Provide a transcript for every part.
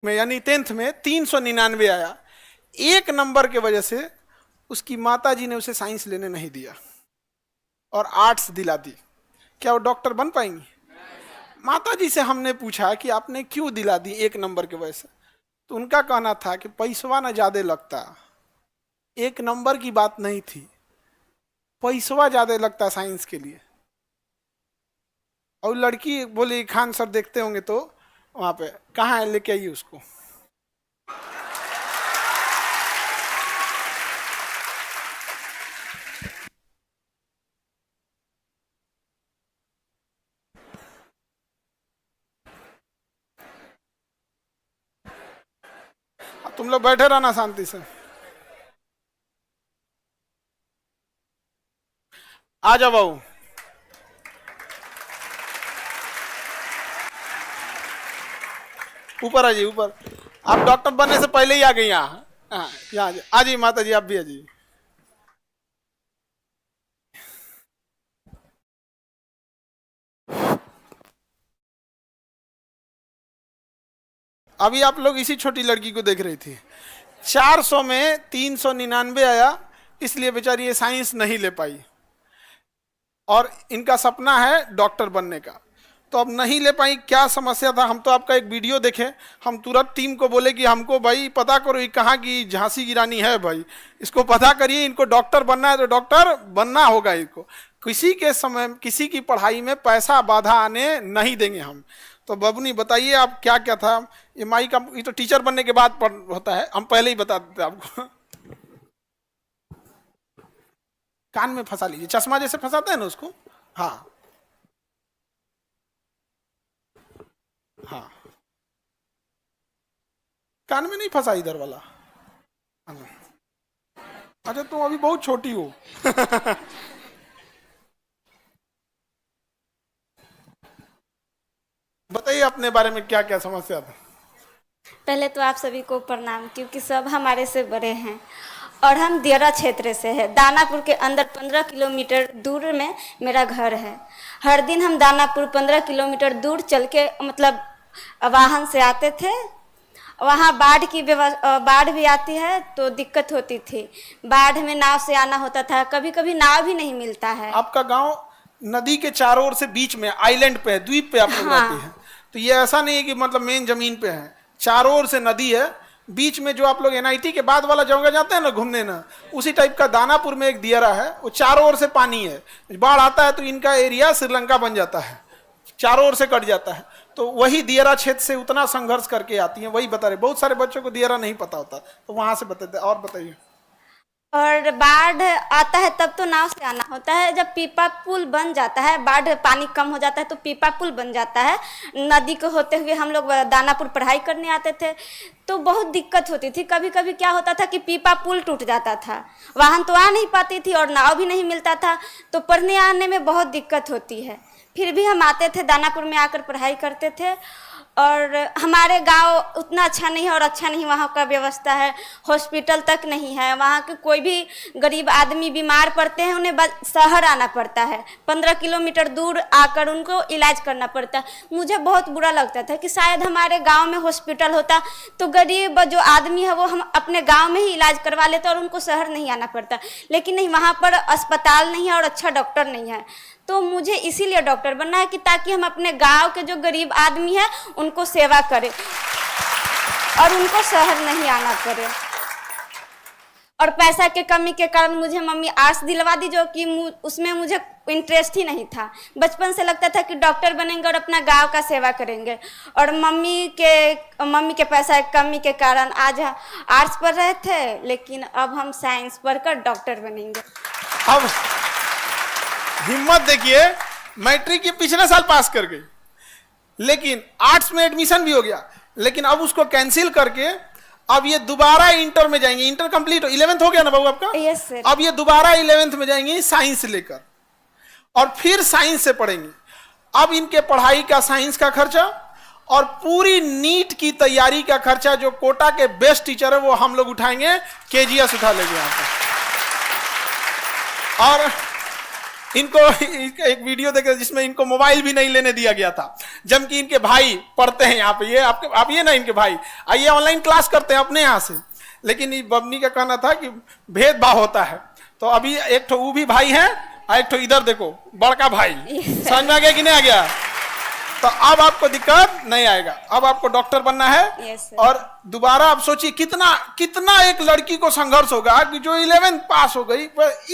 में यानी 10th में 399 आया। एक नंबर के वजह से उसकी माता जी ने उसे साइंस लेने नहीं दिया और आर्ट्स दिला दी। क्या वो डॉक्टर बन पाएंगी? माता जी से हमने पूछा कि आपने क्यों दिला दी एक नंबर के वजह से, तो उनका कहना था कि पैसवा ना ज्यादा लगता, एक नंबर की बात नहीं थी, पैसवा ज्यादा लगता साइंस के लिए। और लड़की बोली खान सर देखते होंगे तो वहां पे, कहाँ है, लेके आइए उसको। तुम लोग बैठे रहना शांति से। आ जाओ बाबू। ऊपर आ जाइए, ऊपर। आप डॉक्टर बनने से पहले ही आ गई यहाँ। यहाँ आ जाइए माता जी, आप भी आ जाइए। अभी आप लोग इसी छोटी लड़की को देख रही थी, 400 में 399 आया, इसलिए बेचारी ये साइंस नहीं ले पाई और इनका सपना है डॉक्टर बनने का। तो अब नहीं ले पाई, क्या समस्या था? हम तो आपका एक वीडियो देखे, हम तुरंत टीम को बोले कि हमको भाई पता करो ये कहाँ की झांसी की रानी है, भाई इसको पता करिए, इनको डॉक्टर बनना है तो डॉक्टर बनना होगा इनको। किसी के समय किसी की पढ़ाई में पैसा बाधा आने नहीं देंगे हम। तो बबनी बताइए आप क्या क्या था? ये माई का, ये तो टीचर बनने के बाद होता है, हम पहले ही बता देते आपको। कान में फंसा लीजिए, चश्मा जैसे फंसाते हैं ना उसको। हाँ हाँ, कान में नहीं फंसा इधर वाला। अच्छा तुम अभी बहुत छोटी हो। बताइए अपने बारे में क्या क्या समस्या था। पहले तो आप सभी को प्रणाम, क्योंकि सब हमारे से बड़े हैं और हम दियरा क्षेत्र से है। दानापुर के अंदर 15 किलोमीटर दूर में मेरा घर है। हर दिन हम दानापुर 15 किलोमीटर दूर चल के मतलब वाहन से आते थे। वहाँ बाढ़ भी आती है तो दिक्कत होती थी। बाढ़ में नाव से आना होता था, कभी कभी नाव भी नहीं मिलता है। आपका गांव नदी के चारों ओर से बीच में आइलैंड पे है, द्वीप पे आप लोग रहते हैं। तो ये ऐसा नहीं है कि मतलब मेन जमीन पे है, चारों ओर से नदी है। बीच में जो आप लोग एनआईटी के बाद वाला जगह जाते हैं ना घूमने ना, उसी टाइप का दानापुर में एक दियरा है, वो चारों ओर से पानी है। बाढ़ आता है तो इनका एरिया श्रीलंका बन जाता है, चारों ओर से कट जाता है। तो वही दियरा क्षेत्र से उतना संघर्ष करके आती हैं, वही बता रहे। बहुत सारे बच्चों को दियरा नहीं पता होता, तो वहां से बताते। और बताइए। और बाढ़ आता है तब तो नाव से आना होता है। जब पीपा पुल बन जाता है, बाढ़ पानी कम हो जाता है तो पीपा पुल बन जाता है। नदी को होते हुए हम लोग दानापुर पढ़ाई करने आते थे तो बहुत दिक्कत होती थी। कभी कभी क्या होता था कि पीपा पुल टूट जाता था, वाहन तो आ नहीं पाती थी और नाव भी नहीं मिलता था, तो पढ़ने आने में बहुत दिक्कत होती है। फिर भी हम आते थे, दानापुर में आकर पढ़ाई करते थे। और हमारे गांव उतना अच्छा नहीं है और अच्छा नहीं वहाँ का व्यवस्था है, हॉस्पिटल तक नहीं है। वहाँ के कोई भी गरीब आदमी बीमार पड़ते हैं, उन्हें शहर आना पड़ता है, 15 किलोमीटर दूर आकर उनको इलाज करना पड़ता है। मुझे बहुत बुरा लगता था कि शायद हमारे गांव में हॉस्पिटल होता तो गरीब जो आदमी है वो हम अपने गाँव में ही इलाज करवा लेते और उनको शहर नहीं आना पड़ता। लेकिन नहीं, वहाँ पर अस्पताल नहीं है और अच्छा डॉक्टर नहीं है। तो मुझे इसीलिए डॉक्टर बनना है कि ताकि हम अपने गांव के जो गरीब आदमी है उनको सेवा करें और उनको शहर नहीं आना पड़े। और पैसा के कमी के कारण मुझे मम्मी आर्ट्स दिलवा दी, जो कि उसमें मुझे इंटरेस्ट ही नहीं था। बचपन से लगता था कि डॉक्टर बनेंगे और अपना गांव का सेवा करेंगे। और मम्मी के पैसा की कमी के कारण आज आर्ट्स पढ़ रहे थे, लेकिन अब हम साइंस पढ़कर डॉक्टर बनेंगे। अब हिम्मत देखिए, मैट्रिक के पिछले साल पास कर गई, लेकिन आर्ट्स में एडमिशन भी हो गया, लेकिन अब उसको कैंसिल करके अब ये दोबारा इंटर में जाएंगे। इंटर कंप्लीट 11th हो गया ना बाबू आपका? Yes sir. अब ये दोबारा 11th में जाएंगे साइंस लेकर और फिर साइंस से पढ़ेंगे। अब इनके पढ़ाई का, साइंस का खर्चा और पूरी नीट की तैयारी का खर्चा जो कोटा के बेस्ट टीचर है वो हम लोग उठाएंगे, केजीएस उठा लेंगे यहाँ पर। और इनको एक वीडियो देखे जिसमें इनको मोबाइल भी नहीं लेने दिया गया था, जबकि इनके भाई पढ़ते हैं यहाँ पे, ये आप ये ना इनके भाई आइए ऑनलाइन क्लास करते हैं अपने यहाँ से, लेकिन बबनी का कहना था कि भेदभाव होता है। तो अभी एक ठो वो भी भाई है और एक ठो इधर देखो बड़का भाई, समझ में आ गया कि नहीं आ गया? तो अब आपको दिक्कत नहीं आएगा, अब आपको डॉक्टर बनना है। और दोबारा आप सोचिए कितना एक लड़की को संघर्ष होगा कि जो 11th पास हो गई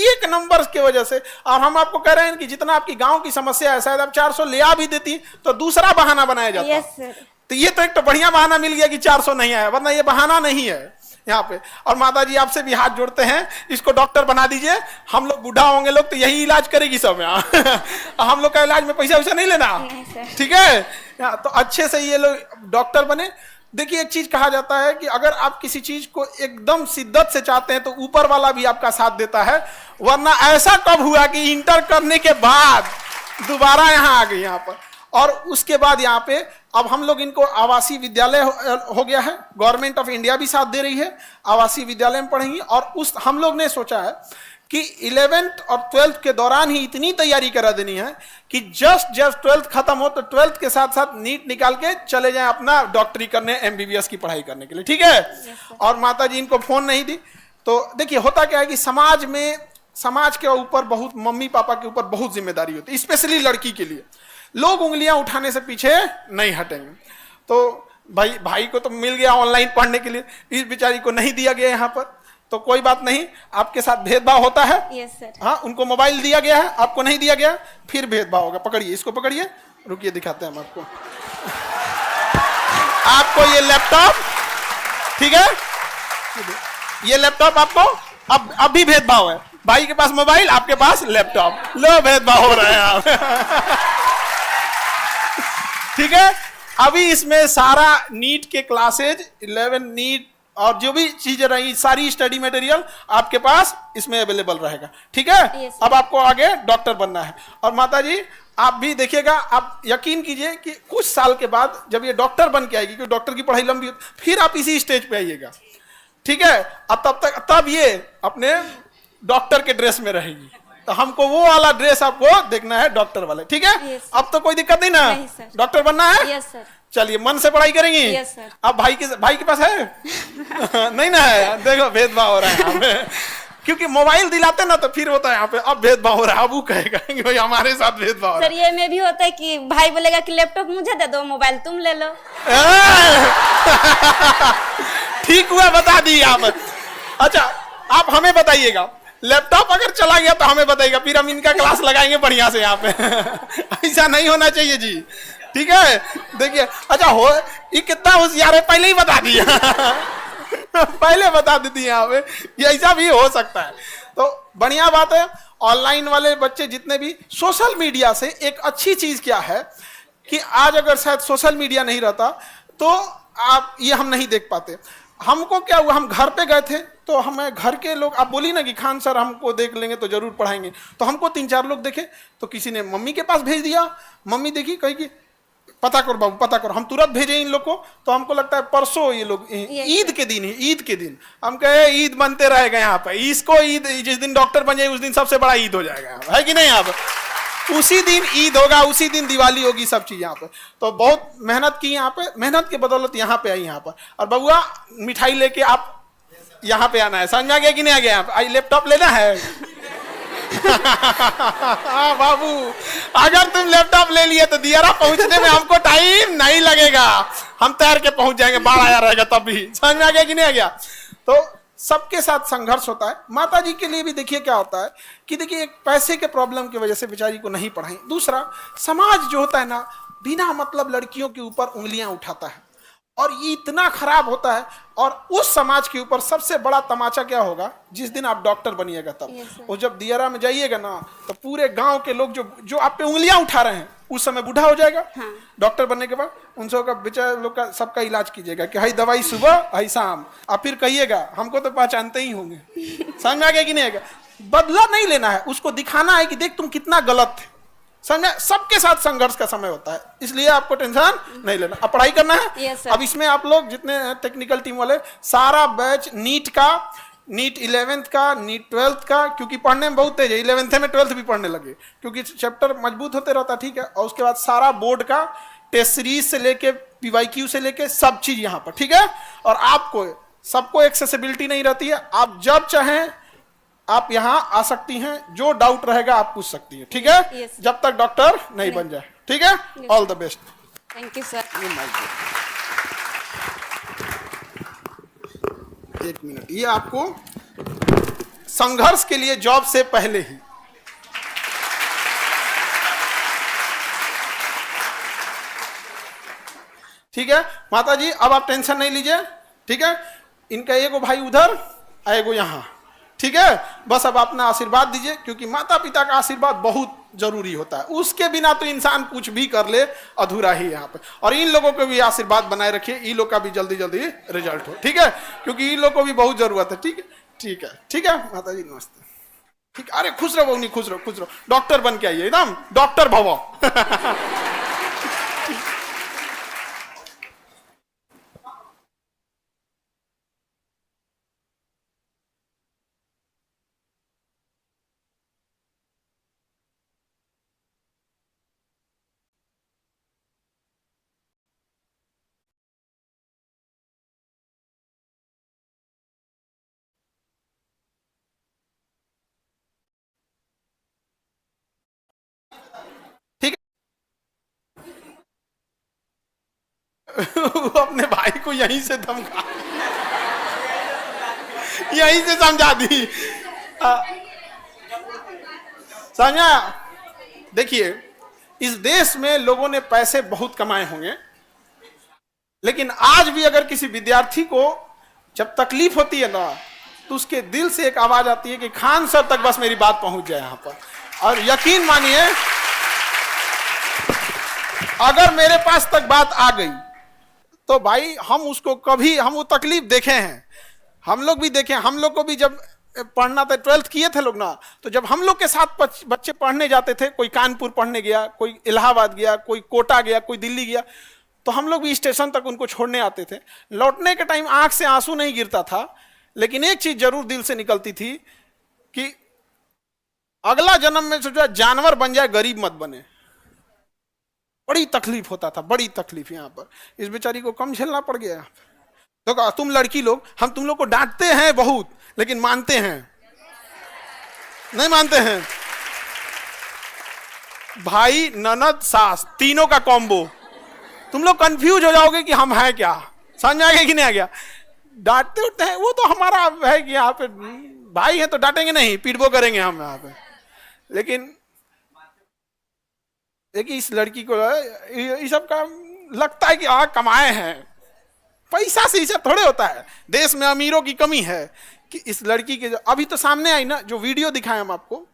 एक नंबर की वजह से। और हम आपको कह रहे हैं कि जितना आपकी गांव की समस्या है, शायद आप 400 ले आ भी देती तो दूसरा बहाना बनाया जाता। तो ये तो एक तो बढ़िया बहाना मिल गया कि 400 नहीं आया, वरना ये बहाना नहीं है यहाँ पे। और माता जी आपसे भी हाथ जोड़ते हैं, इसको डॉक्टर बना दीजिए, हम लोग बूढ़ा होंगे लोग तो यही इलाज करेगी सब यहाँ। हम लोग का इलाज में पैसा वैसा नहीं लेना, ठीक है? तो अच्छे से ये लोग डॉक्टर बने। देखिए एक चीज कहा जाता है कि अगर आप किसी चीज को एकदम शिद्दत से चाहते हैं तो ऊपर वाला भी आपका साथ देता है, वरना ऐसा कब हुआ कि इंटर करने के बाद दोबारा यहाँ आ गई यहाँ पर। और उसके बाद यहाँ पे अब हम लोग इनको आवासीय विद्यालय हो गया है, गवर्नमेंट ऑफ इंडिया भी साथ दे रही है, आवासीय विद्यालय में पढ़ेंगी। और उस हम लोग ने सोचा है कि 11th और 12th के दौरान ही इतनी तैयारी करा देनी है कि जब 12th खत्म हो तो 12th के साथ साथ नीट निकाल के चले जाएं अपना डॉक्टरी करने, MBBS की पढ़ाई करने के लिए, ठीक है? और माता जी इनको फोन नहीं दी। तो देखिए होता क्या है कि समाज के ऊपर बहुत, मम्मी पापा के ऊपर बहुत जिम्मेदारी होती है, स्पेशली लड़की के लिए। लोग उंगलियां उठाने से पीछे नहीं हटेंगे। तो भाई को तो मिल गया ऑनलाइन पढ़ने के लिए, इस बेचारी को नहीं दिया गया यहाँ पर, तो कोई बात नहीं, आपके साथ भेदभाव होता है। Yes sir. हाँ, उनको मोबाइल दिया गया है, आपको नहीं दिया गया, फिर भेदभाव होगा। पकड़िए, इसको पकड़िए, रुकिए दिखाते हैं हम आपको। आपको ये लैपटॉप, ठीक है, ये लैपटॉप आपको अब भी भेदभाव है। भाई के पास मोबाइल, आपके पास लैपटॉप, लो भेदभाव हो रहा है आप। ठीक है, अभी इसमें सारा नीट के क्लासेज, 11 नीट और जो भी चीजें रही, सारी स्टडी मटेरियल आपके पास इसमें अवेलेबल रहेगा, ठीक है? अब आपको आगे डॉक्टर बनना है। और माता जी आप भी देखिएगा, आप यकीन कीजिए कि कुछ साल के बाद जब ये डॉक्टर बन के आएगी, क्योंकि डॉक्टर की पढ़ाई लंबी होती, फिर आप इसी स्टेज पे आइएगा, ठीक है? अब तब ये अपने डॉक्टर के ड्रेस में रहेगी। तो हमको वो वाला ड्रेस आपको देखना है, डॉक्टर वाले, ठीक है? अब तो कोई दिक्कत नहीं ना? डॉक्टर बनना है? Yes sir. चलिए, मन से पढ़ाई करेंगी? Yes sir. अब भाई के पास है? नहीं ना है? देखो भेदभाव हो रहा है यहाँ पे, क्योंकि मोबाइल दिलाते ना तो फिर होता है यहाँ पे अब भेदभाव हो रहा है। अब वो कहेगा कि भाई हमारे साथ भेदभाव हो रहा है। सर ये में भी होता है कि भाई बोलेगा कि लैपटॉप मुझे दे दो, मोबाइल तुम ले लो। ठीक हुआ, बता दी आप। अच्छा, आप हमें बताइएगा, लैपटॉप अगर चला गया तो हमें बताइएगा, फिर हम इनका क्लास लगाएंगे बढ़िया से यहाँ पे। ऐसा नहीं होना चाहिए जी, ठीक है? देखिए, अच्छा हो ये कितना होशियार है, पहले ही बता दिया। पहले बता देती यहाँ पे, ये ऐसा भी हो सकता है। तो बढ़िया बात है। ऑनलाइन वाले बच्चे जितने भी, सोशल मीडिया से एक अच्छी चीज क्या है कि आज अगर शायद सोशल मीडिया नहीं रहता तो आप ये हम नहीं देख पाते। हमको क्या हुआ, हम घर पे गए थे तो हमें घर के लोग, आप बोली ना कि खान सर हमको देख लेंगे तो जरूर पढ़ाएंगे, तो हमको 3-4 लोग देखे, तो किसी ने मम्मी के पास भेज दिया, मम्मी देखी, कही कि पता करो बाबू, पता करो। हम तुरंत भेजे इन लोग को, तो हमको लगता है परसों ये लोग ईद के दिन ही, ईद के दिन हम कहे ईद बनते रहेगा यहाँ पे, इसको ईद, जिस दिन डॉक्टर बन जाए उस दिन सबसे बड़ा ईद हो जाएगा, है कि नहीं? यहाँ पे उसी दिन ईद होगा, उसी दिन दिवाली होगी, सब चीज यहाँ पे। तो बहुत मेहनत की यहाँ पे, मेहनत के बदौलत यहाँ पे आई यहाँ पर। और बबुआ मिठाई लेके आप यहाँ पे आना है, समझ आ गया कि नहीं आ गया? यहाँ पे लैपटॉप लेना है। बाबू अगर तुम लैपटॉप ले लिए तो दियारा पहुंचने में हमको टाइम नहीं लगेगा, हम तैर के पहुंच जाएंगे, बाढ़ आया रहेगा तब भी। समझ में आ गया कि नहीं आ गया? तो सबके साथ संघर्ष होता है। माता जी के लिए भी देखिए क्या होता है कि देखिए एक पैसे के प्रॉब्लम की वजह से बेचारी को नहीं पढ़ाई। दूसरा, समाज जो होता है ना, बिना मतलब लड़कियों के ऊपर उंगलियां उठाता है और ये इतना खराब होता है। और उस समाज के ऊपर सबसे बड़ा तमाचा क्या होगा, जिस दिन आप डॉक्टर बनिएगा तब। और जब दियारा में जाइएगा ना तो पूरे गांव के लोग जो आप पे उंगलियां उठा रहे हैं उस समय बूढ़ा हो जाएगा। हाँ। डॉक्टर बनने के बाद उन सबका बेचारे लोग का सबका इलाज कीजिएगा कि हाई दवाई सुबह हाई शाम, आप फिर कहिएगा हमको तो पहचानते ही होंगे। समझ में आ गया कि नहीं आएगा? बदला नहीं लेना है, उसको दिखाना है कि देख तुम कितना गलत थे। समझे? सबके साथ संघर्ष का समय होता है, इसलिए आपको टेंशन नहीं लेना। अब पढ़ाई करना है। अब इसमें आप लोग जितने टेक्निकल टीम वाले, सारा बैच नीट का नीट 11th का, नीट 12th का, क्योंकि पढ़ने में बहुत तेज है, 11th में 12th भी पढ़ने लगे क्योंकि चैप्टर मजबूत होते रहता, ठीक है। और उसके बाद सारा बोर्ड का टेस्ट सीरीज से लेके PYQ से लेके सब चीज यहाँ पर, ठीक है। और आपको सबको एक्सेसिबिलिटी नहीं रहती है, आप जब चाहें आप यहाँ आ सकती हैं, जो डाउट रहेगा आप पूछ सकती हैं, ठीक है। Yes. जब तक डॉक्टर नहीं बन जाए, ठीक है। All the best. Thank you sir. एक मिनट, ये आपको संघर्ष के लिए जॉब से पहले ही, ठीक है। माता जी अब आप टेंशन नहीं लीजिए, ठीक है। इनका एगो भाई उधर, एगो यहाँ, ठीक है। बस अब अपना आशीर्वाद दीजिए, क्योंकि माता पिता का आशीर्वाद बहुत जरूरी होता है, उसके बिना तो इंसान कुछ भी कर ले अधूरा ही यहाँ पे। और इन लोगों को भी आशीर्वाद बनाए रखिए, इन लोग का भी जल्दी जल्दी रिजल्ट हो, ठीक है, क्योंकि इन लोग को भी बहुत जरूरत है, ठीक है। ठीक है, ठीक है माता जी, नमस्ते। ठीक, अरे खुश रहो बहनी, खुश रहो, खुश रहो, डॉक्टर बन के आइए, एकदम डॉक्टर भवो। ठीक है। वो अपने भाई को यहीं से धमका, यहीं से समझा दी, समझा। देखिए, इस देश में लोगों ने पैसे बहुत कमाए होंगे, लेकिन आज भी अगर किसी विद्यार्थी को जब तकलीफ होती है ना, तो उसके दिल से एक आवाज आती है कि खान सर तक बस मेरी बात पहुंच जाए यहां पर। और यकीन मानिए, अगर मेरे पास तक बात आ गई तो भाई हम उसको कभी, हम वो तकलीफ देखे हैं, हम लोग भी देखे। हम लोग को भी जब पढ़ना था, 12th किए थे लोग ना, तो जब हम लोग के साथ बच्चे पढ़ने जाते थे, कोई कानपुर पढ़ने गया, कोई इलाहाबाद गया, कोई कोटा गया, कोई दिल्ली गया, तो हम लोग भी स्टेशन तक उनको छोड़ने आते थे। लौटने के टाइम आंख से आंसू नहीं गिरता था, लेकिन एक चीज जरूर दिल से निकलती थी कि अगला जन्म में सोचा जानवर बन जाए, गरीब मत बने। बड़ी तकलीफ होता था, बड़ी तकलीफ। यहाँ पर इस बेचारी को कम झेलना पड़ गया। तो तुम लड़की लोग, हम तुम लोग को डांटते हैं बहुत, लेकिन मानते हैं, नहीं मानते हैं। भाई ननद सास तीनों का कॉम्बो, तुम लोग कंफ्यूज हो जाओगे कि हम हैं क्या, समझ आ गया कि नहीं आ गया। डांटते उठते हैं, वो तो हमारा है कि यहाँ पे भाई है तो डांटेंगे नहीं, पीटबो करेंगे हम यहाँ पे। लेकिन देखिए, इस लड़की को ये सब का लगता है कि कमाए हैं, पैसा से ये सब थोड़े होता है। देश में अमीरों की कमी है कि इस लड़की के, अभी तो सामने आई ना जो वीडियो दिखाए हम आपको,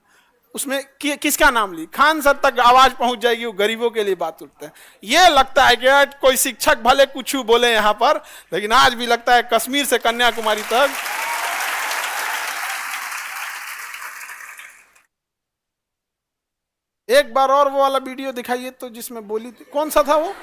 उसमें किसका नाम ली, खान सर तक आवाज पहुंच जाएगी, वो गरीबों के लिए बात उठते हैं। ये लगता है कि कोई शिक्षक भले कुछ बोले यहाँ पर, लेकिन आज भी लगता है कश्मीर से कन्याकुमारी तक। एक बार और वो वाला वीडियो दिखाइए तो, जिसमें बोली थी, कौन सा था वो?